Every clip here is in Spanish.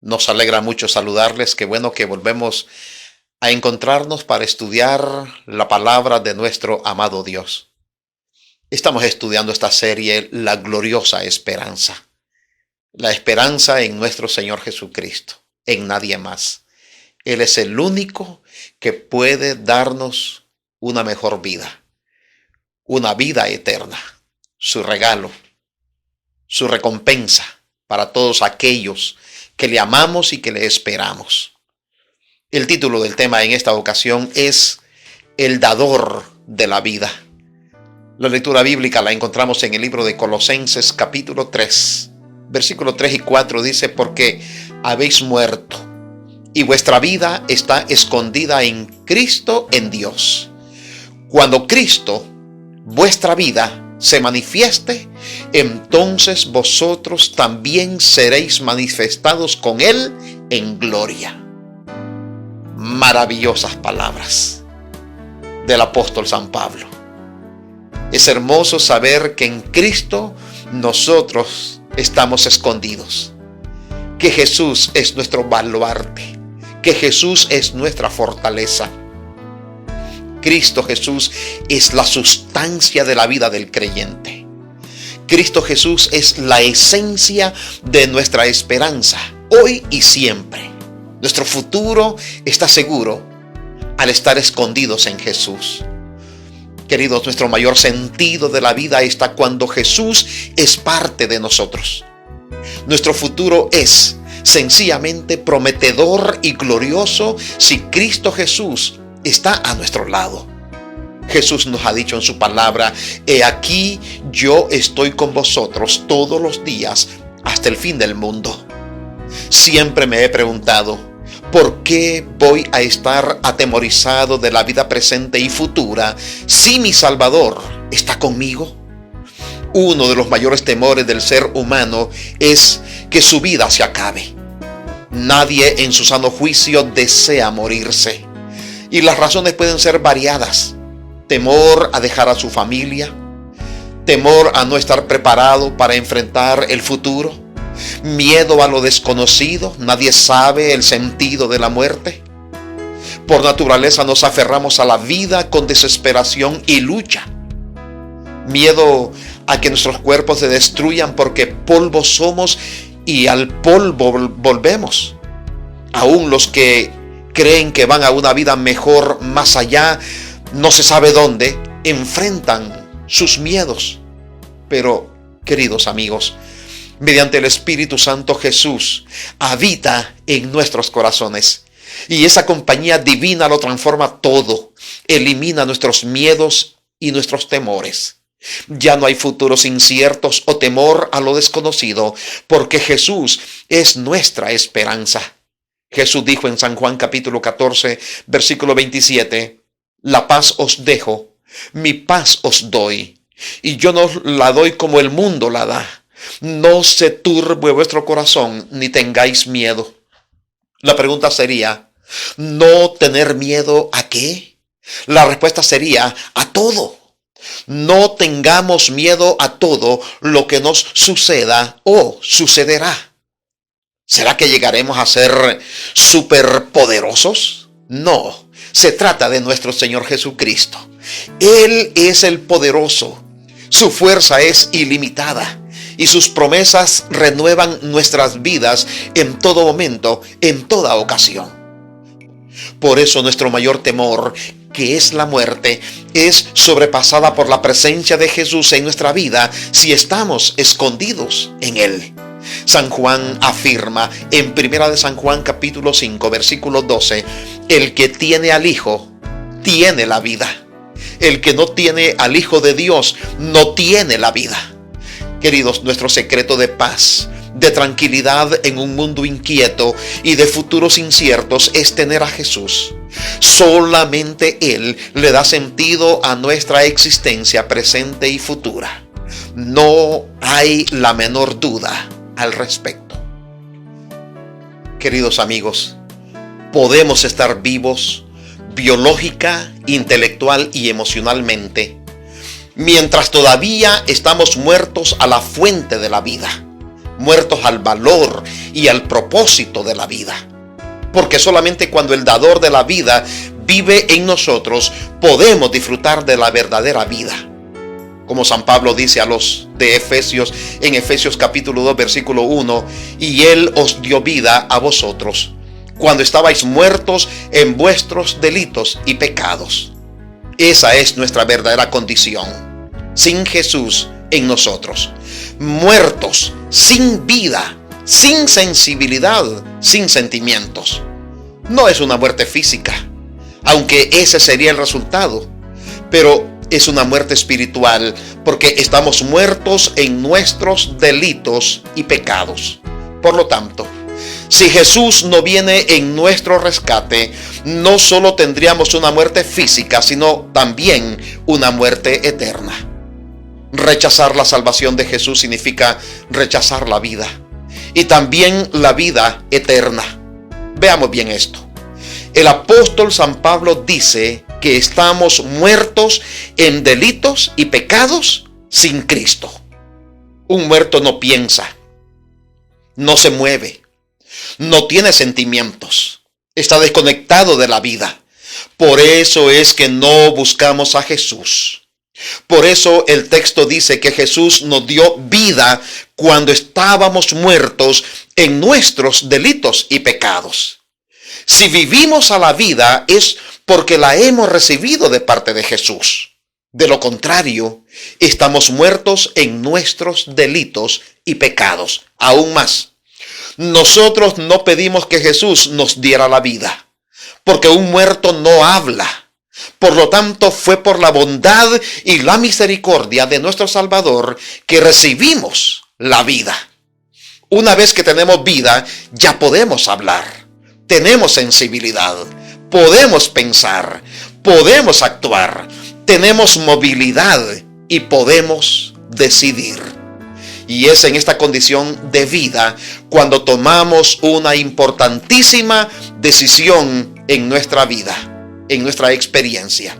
Nos alegra mucho saludarles. Qué bueno que volvemos a encontrarnos para estudiar la palabra de nuestro amado Dios. Estamos estudiando esta serie, La Gloriosa Esperanza. La esperanza en nuestro Señor Jesucristo, en nadie más. Él es el único que puede darnos una mejor vida, una vida eterna, su regalo, su recompensa para todos aquellos que le amamos y que le esperamos. El título del tema en esta ocasión es El dador de la vida. La lectura bíblica la encontramos en el libro de Colosenses capítulo 3, versículos 3 y 4 dice: porque habéis muerto y vuestra vida está escondida en Cristo en Dios. Cuando Cristo, vuestra vida, se manifieste, entonces vosotros también seréis manifestados con Él en gloria. Maravillosas palabras del apóstol San Pablo. Es hermoso saber que en Cristo nosotros estamos escondidos, que Jesús es nuestro baluarte, que Jesús es nuestra fortaleza. Cristo Jesús es la sustancia de la vida del creyente. Cristo Jesús es la esencia de nuestra esperanza, hoy y siempre. Nuestro futuro está seguro al estar escondidos en Jesús. Queridos, nuestro mayor sentido de la vida está cuando Jesús es parte de nosotros. Nuestro futuro es sencillamente prometedor y glorioso si Cristo Jesús está a nuestro lado. Jesús nos ha dicho en su palabra: he aquí yo estoy con vosotros todos los días hasta el fin del mundo. Siempre me he preguntado, ¿por qué voy a estar atemorizado de la vida presente y futura si mi Salvador está conmigo? Uno de los mayores temores del ser humano es que su vida se acabe. Nadie en su sano juicio desea morirse. Y las razones pueden ser variadas. Temor a dejar a su familia, temor a no estar preparado para enfrentar el futuro, miedo a lo desconocido, nadie sabe el sentido de la muerte. Por naturaleza nos aferramos a la vida con desesperación y lucha. Miedo a que nuestros cuerpos se destruyan porque polvo somos y al polvo volvemos. Aún los que creen que van a una vida mejor más allá, no se sabe dónde, enfrentan sus miedos. Pero, queridos amigos, mediante el Espíritu Santo Jesús habita en nuestros corazones. Y esa compañía divina lo transforma todo, elimina nuestros miedos y nuestros temores. Ya no hay futuros inciertos o temor a lo desconocido, porque Jesús es nuestra esperanza. Jesús dijo en San Juan capítulo 14, versículo 27, la paz os dejo, mi paz os doy, y yo no la doy como el mundo la da. No se turbe vuestro corazón, ni tengáis miedo. La pregunta sería, ¿no tener miedo a qué? La respuesta sería, a todo. No tengamos miedo a todo lo que nos suceda o sucederá. ¿Será que llegaremos a ser superpoderosos? No, se trata de nuestro Señor Jesucristo. Él es el poderoso. Su fuerza es ilimitada y sus promesas renuevan nuestras vidas en todo momento, en toda ocasión. Por eso nuestro mayor temor, que es la muerte, es sobrepasada por la presencia de Jesús en nuestra vida si estamos escondidos en Él. San Juan afirma en Primera de San Juan capítulo 5 versículo 12: el que tiene al Hijo tiene la vida. El que no tiene al Hijo de Dios no tiene la vida. Queridos, nuestro secreto de paz, de tranquilidad en un mundo inquieto y de futuros inciertos es tener a Jesús. Solamente Él le da sentido a nuestra existencia presente y futura. No hay la menor duda al respecto. Queridos amigos, podemos estar vivos biológica, intelectual y emocionalmente mientras todavía estamos muertos a la fuente de la vida, muertos al valor y al propósito de la vida. Porque solamente cuando el dador de la vida vive en nosotros, podemos disfrutar de la verdadera vida. Como San Pablo dice a los de Efesios, en Efesios capítulo 2, versículo 1, y Él os dio vida a vosotros, cuando estabais muertos en vuestros delitos y pecados. Esa es nuestra verdadera condición, sin Jesús en nosotros. Muertos, sin vida, sin sensibilidad, sin sentimientos. No es una muerte física, aunque ese sería el resultado, pero es una muerte espiritual, porque estamos muertos en nuestros delitos y pecados. Por lo tanto, si Jesús no viene en nuestro rescate, no solo tendríamos una muerte física, sino también una muerte eterna. Rechazar la salvación de Jesús significa rechazar la vida, y también la vida eterna. Veamos bien esto. El apóstol San Pablo dice que estamos muertos en delitos y pecados sin Cristo. Un muerto no piensa, no se mueve, no tiene sentimientos, está desconectado de la vida. Por eso es que no buscamos a Jesús. Por eso el texto dice que Jesús nos dio vida cuando estábamos muertos en nuestros delitos y pecados. Si vivimos a la vida es porque la hemos recibido de parte de Jesús. De lo contrario, estamos muertos en nuestros delitos y pecados. Aún más, nosotros no pedimos que Jesús nos diera la vida, porque un muerto no habla. Por lo tanto, fue por la bondad y la misericordia de nuestro Salvador que recibimos la vida. Una vez que tenemos vida, ya podemos hablar. Tenemos sensibilidad, podemos pensar, podemos actuar, tenemos movilidad y podemos decidir. Y es en esta condición de vida cuando tomamos una importantísima decisión en nuestra vida, en nuestra experiencia.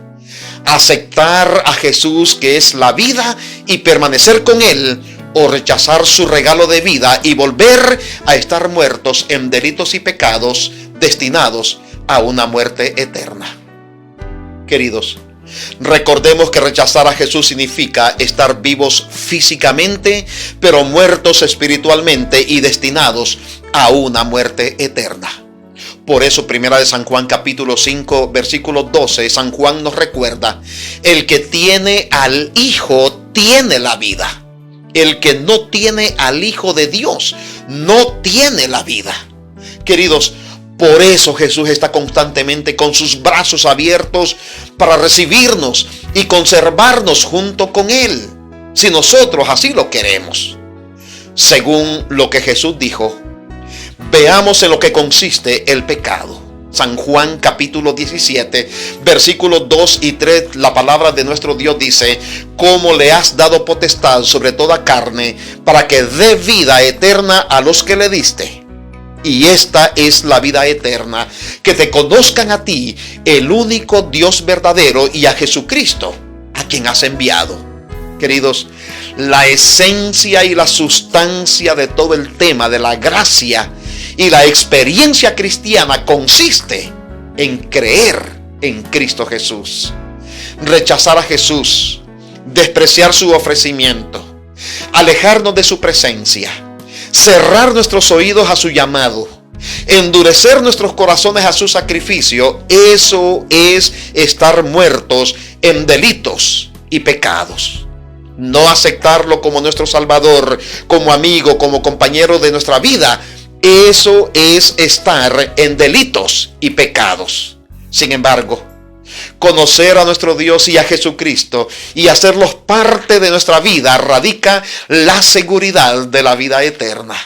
Aceptar a Jesús, que es la vida, y permanecer con Él, o rechazar su regalo de vida y volver a estar muertos en delitos y pecados, destinados a una muerte eterna. Queridos, recordemos que rechazar a Jesús significa estar vivos físicamente, pero muertos espiritualmente y destinados a una muerte eterna. Por eso, primera de San Juan capítulo 5, versículo 12, San Juan nos recuerda: el que tiene al Hijo tiene la vida. El que no tiene al Hijo de Dios no tiene la vida. Queridos, por eso Jesús está constantemente con sus brazos abiertos para recibirnos y conservarnos junto con Él, si nosotros así lo queremos. Según lo que Jesús dijo, veamos en lo que consiste el pecado. San Juan capítulo 17, versículos 2 y 3, la palabra de nuestro Dios dice: ¿cómo le has dado potestad sobre toda carne para que dé vida eterna a los que le diste? Y esta es la vida eterna, que te conozcan a ti, el único Dios verdadero, y a Jesucristo, a quien has enviado. Queridos, la esencia y la sustancia de todo el tema de la gracia y la experiencia cristiana consiste en creer en Cristo Jesús. Rechazar a Jesús, despreciar su ofrecimiento, alejarnos de su presencia, cerrar nuestros oídos a su llamado, endurecer nuestros corazones a su sacrificio, eso es estar muertos en delitos y pecados. No aceptarlo como nuestro Salvador, como amigo, como compañero de nuestra vida, eso es estar en delitos y pecados. Sin embargo, conocer a nuestro Dios y a Jesucristo y hacerlos parte de nuestra vida radica la seguridad de la vida eterna.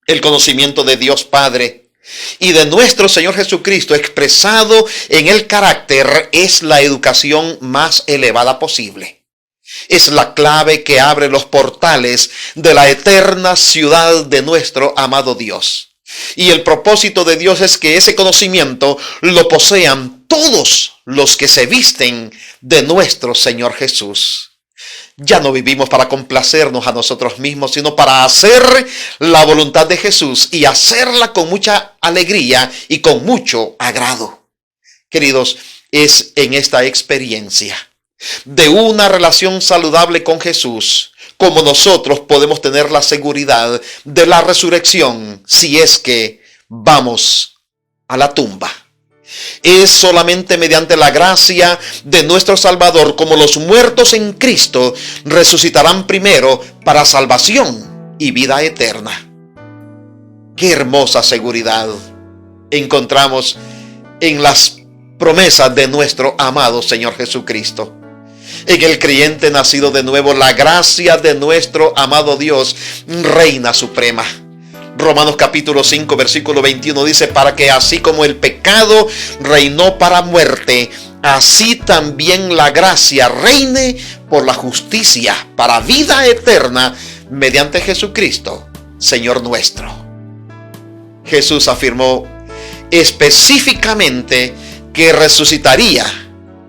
El conocimiento de Dios Padre y de nuestro Señor Jesucristo expresado en el carácter es la educación más elevada posible. Es la clave que abre los portales de la eterna ciudad de nuestro amado Dios. Y el propósito de Dios es que ese conocimiento lo posean todos los que se visten de nuestro Señor Jesús. Ya no vivimos para complacernos a nosotros mismos, sino para hacer la voluntad de Jesús y hacerla con mucha alegría y con mucho agrado. Queridos, es en esta experiencia de una relación saludable con Jesús como nosotros podemos tener la seguridad de la resurrección si es que vamos a la tumba. Es solamente mediante la gracia de nuestro Salvador como los muertos en Cristo resucitarán primero para salvación y vida eterna. Qué hermosa seguridad encontramos en las promesas de nuestro amado Señor Jesucristo. En el creyente nacido de nuevo, la gracia de nuestro amado Dios reina suprema. Romanos capítulo 5 versículo 21 dice: para que así como el pecado reinó para muerte, así también la gracia reine por la justicia para vida eterna mediante Jesucristo, Señor nuestro. Jesús afirmó específicamente que resucitaría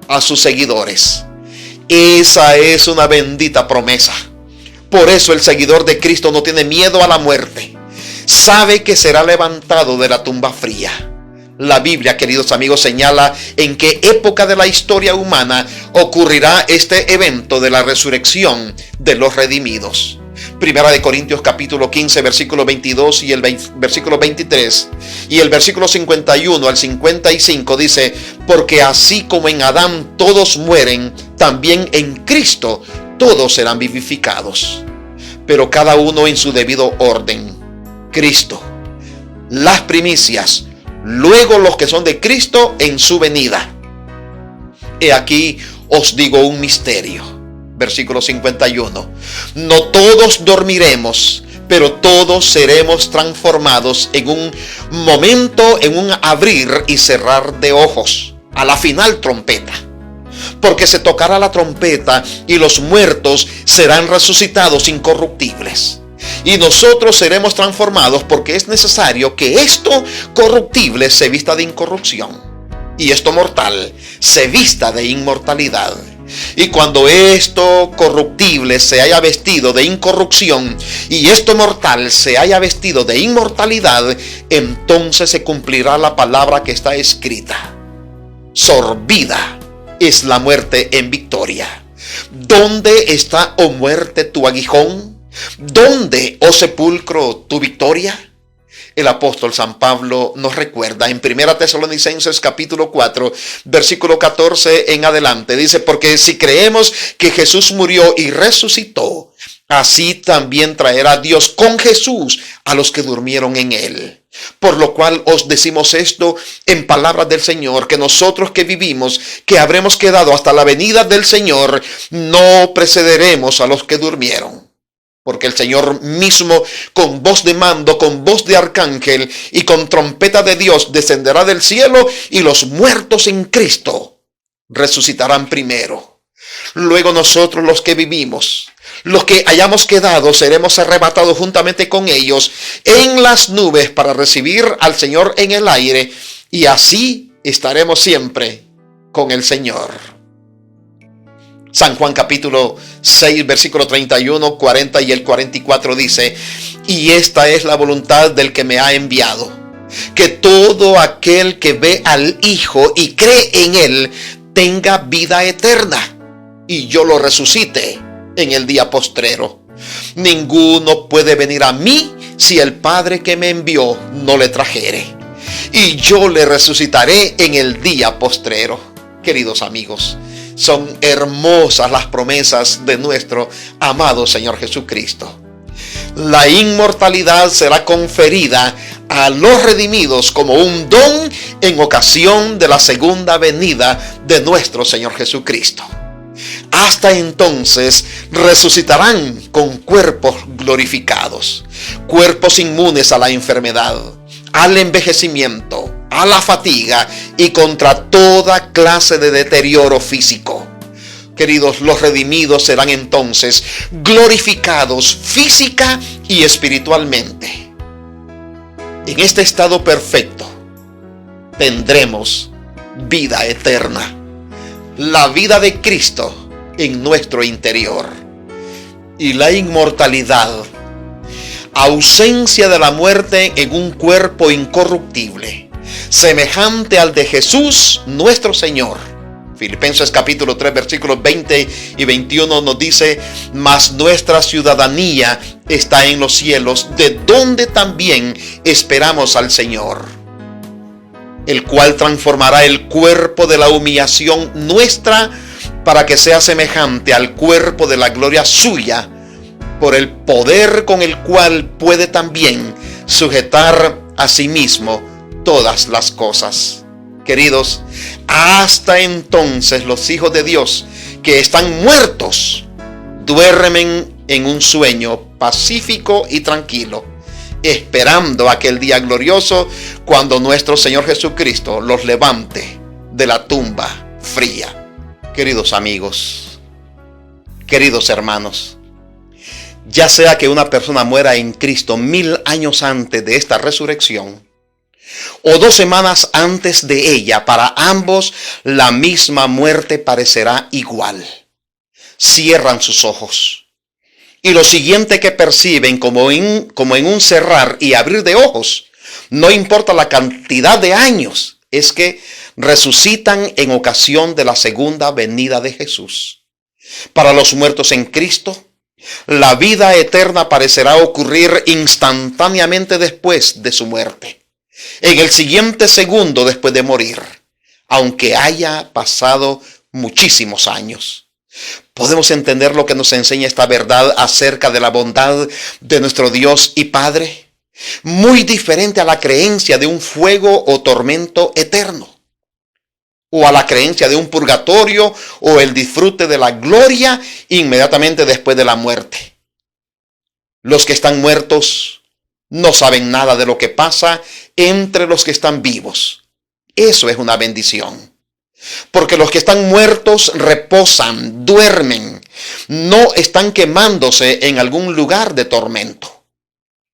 a sus seguidores. Esa es una bendita promesa. Por eso el seguidor de Cristo no tiene miedo a la muerte. Sabe que será levantado de la tumba fría. La Biblia, queridos amigos, señala en qué época de la historia humana ocurrirá este evento de la resurrección de los redimidos. Primera de Corintios capítulo 15 versículo 22 y el versículo 23 y el versículo 51 al 55 dice: porque así como en Adán todos mueren, también en Cristo todos serán vivificados, pero cada uno en su debido orden. Cristo, las primicias, luego los que son de Cristo en su venida. He aquí os digo un misterio. Versículo 51. No todos dormiremos, pero todos seremos transformados en un momento, en un abrir y cerrar de ojos, a la final trompeta. Porque se tocará la trompeta y los muertos serán resucitados incorruptibles. Y nosotros seremos transformados, porque es necesario que esto corruptible se vista de incorrupción y esto mortal se vista de inmortalidad. Y cuando esto corruptible se haya vestido de incorrupción y esto mortal se haya vestido de inmortalidad, entonces se cumplirá la palabra que está escrita: sorbida es la muerte en victoria. ¿Dónde está, oh muerte, tu aguijón? ¿Dónde, oh sepulcro, tu victoria? El apóstol San Pablo nos recuerda en 1 Tesalonicenses capítulo 4 versículo 14 en adelante. Dice: porque si creemos que Jesús murió y resucitó, así también traerá Dios con Jesús a los que durmieron en él. Por lo cual os decimos esto en palabras del Señor, que nosotros que vivimos, que habremos quedado hasta la venida del Señor, no precederemos a los que durmieron. Porque el Señor mismo, con voz de mando, con voz de arcángel y con trompeta de Dios, descenderá del cielo, y los muertos en Cristo resucitarán primero. Luego nosotros, los que vivimos, los que hayamos quedado, seremos arrebatados juntamente con ellos en las nubes para recibir al Señor en el aire, y así estaremos siempre con el Señor. San Juan capítulo 6 versículo 31, 40 y el 44 dice: y esta es la voluntad del que me ha enviado, que todo aquel que ve al Hijo y cree en él tenga vida eterna, y yo lo resucite en el día postrero. Ninguno puede venir a mí si el Padre que me envió no le trajere, y yo le resucitaré en el día postrero. Queridos amigos, son hermosas las promesas de nuestro amado Señor Jesucristo. La inmortalidad será conferida a los redimidos como un don en ocasión de la segunda venida de nuestro Señor Jesucristo. Hasta entonces resucitarán con cuerpos glorificados, cuerpos inmunes a la enfermedad, al envejecimiento, a la fatiga y contra toda clase de deterioro físico. Queridos, los redimidos serán entonces glorificados física y espiritualmente. En este estado perfecto tendremos vida eterna. La vida de Cristo en nuestro interior. Y la inmortalidad, ausencia de la muerte en un cuerpo incorruptible, semejante al de Jesús nuestro Señor. Filipenses capítulo 3 versículos 20 y 21 nos dice: mas nuestra ciudadanía está en los cielos, de donde también esperamos al Señor, el cual transformará el cuerpo de la humillación nuestra para que sea semejante al cuerpo de la gloria suya, por el poder con el cual puede también sujetar a sí mismo todas las cosas. Queridos, hasta entonces los hijos de Dios que están muertos duermen en un sueño pacífico y tranquilo, esperando aquel día glorioso cuando nuestro Señor Jesucristo los levante de la tumba fría. Queridos amigos, queridos hermanos, ya sea que una persona muera en Cristo 1000 años antes de esta resurrección o 2 semanas antes de ella, para ambos la misma muerte parecerá igual. Cierran sus ojos y lo siguiente que perciben, como en un cerrar y abrir de ojos, no importa la cantidad de años, es que resucitan en ocasión de la segunda venida de Jesús. Para los muertos en Cristo, la vida eterna parecerá ocurrir instantáneamente después de su muerte, en el siguiente segundo después de morir, aunque haya pasado muchísimos años. ¿Podemos entender lo que nos enseña esta verdad acerca de la bondad de nuestro Dios y Padre? Muy diferente a la creencia de un fuego o tormento eterno, o a la creencia de un purgatorio o el disfrute de la gloria inmediatamente después de la muerte. Los que están muertos no saben nada de lo que pasa entre los que están vivos. Eso es una bendición. Porque los que están muertos reposan, duermen, no están quemándose en algún lugar de tormento.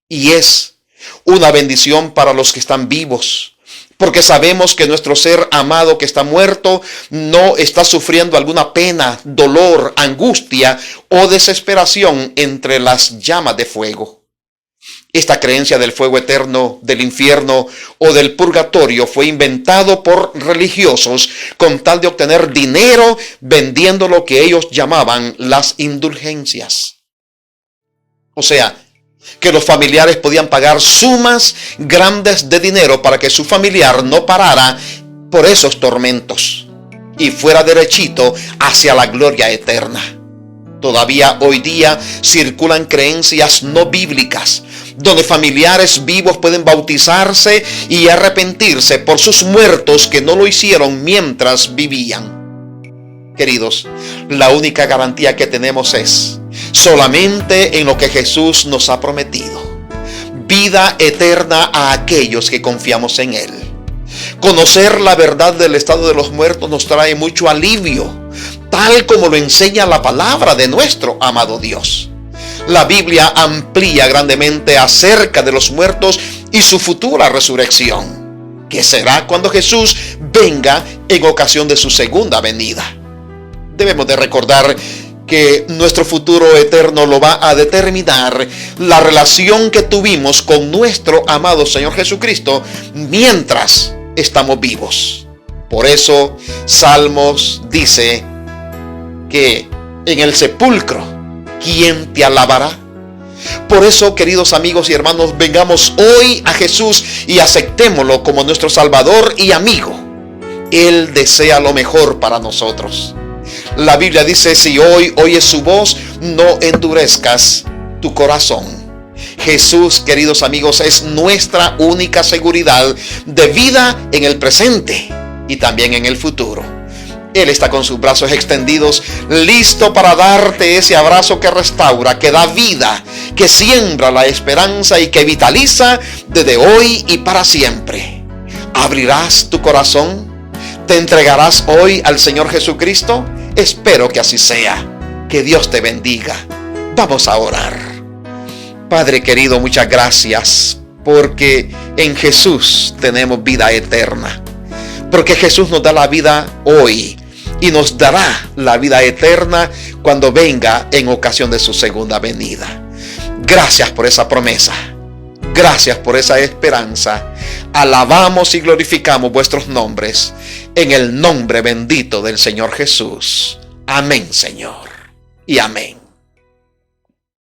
Y es una bendición para los que están vivos, porque sabemos que nuestro ser amado que está muerto no está sufriendo alguna pena, dolor, angustia o desesperación entre las llamas de fuego. Esta creencia del fuego eterno, del infierno o del purgatorio fue inventado por religiosos con tal de obtener dinero vendiendo lo que ellos llamaban las indulgencias. O sea, que los familiares podían pagar sumas grandes de dinero para que su familiar no parara por esos tormentos y fuera derechito hacia la gloria eterna. Todavía hoy día circulan creencias no bíblicas, donde familiares vivos pueden bautizarse y arrepentirse por sus muertos que no lo hicieron mientras vivían. Queridos, la única garantía que tenemos es solamente en lo que Jesús nos ha prometido: vida eterna a aquellos que confiamos en Él. Conocer la verdad del estado de los muertos nos trae mucho alivio, tal como lo enseña la palabra de nuestro amado Dios. La Biblia amplía grandemente acerca de los muertos y su futura resurrección, que será cuando Jesús venga en ocasión de su segunda venida. Debemos de recordar que nuestro futuro eterno lo va a determinar la relación que tuvimos con nuestro amado Señor Jesucristo mientras estamos vivos. Por eso Salmos dice que en el sepulcro, ¿quién te alabará? Por eso, queridos amigos y hermanos, vengamos hoy a Jesús y aceptémoslo como nuestro Salvador y amigo. Él desea lo mejor para nosotros. La Biblia dice: si hoy oyes su voz, no endurezcas tu corazón. Jesús, queridos amigos, es nuestra única seguridad de vida en el presente y también en el futuro. Él está con sus brazos extendidos, listo para darte ese abrazo que restaura, que da vida, que siembra la esperanza y que vitaliza desde hoy y para siempre. ¿Abrirás tu corazón? ¿Te entregarás hoy al Señor Jesucristo? Espero que así sea. Que Dios te bendiga. Vamos a orar. Padre querido, muchas gracias, porque en Jesús tenemos vida eterna. Porque Jesús nos da la vida hoy y nos dará la vida eterna cuando venga en ocasión de su segunda venida. Gracias por esa promesa. Gracias por esa esperanza. Alabamos y glorificamos vuestros nombres en el nombre bendito del Señor Jesús. Amén, Señor. Y amén.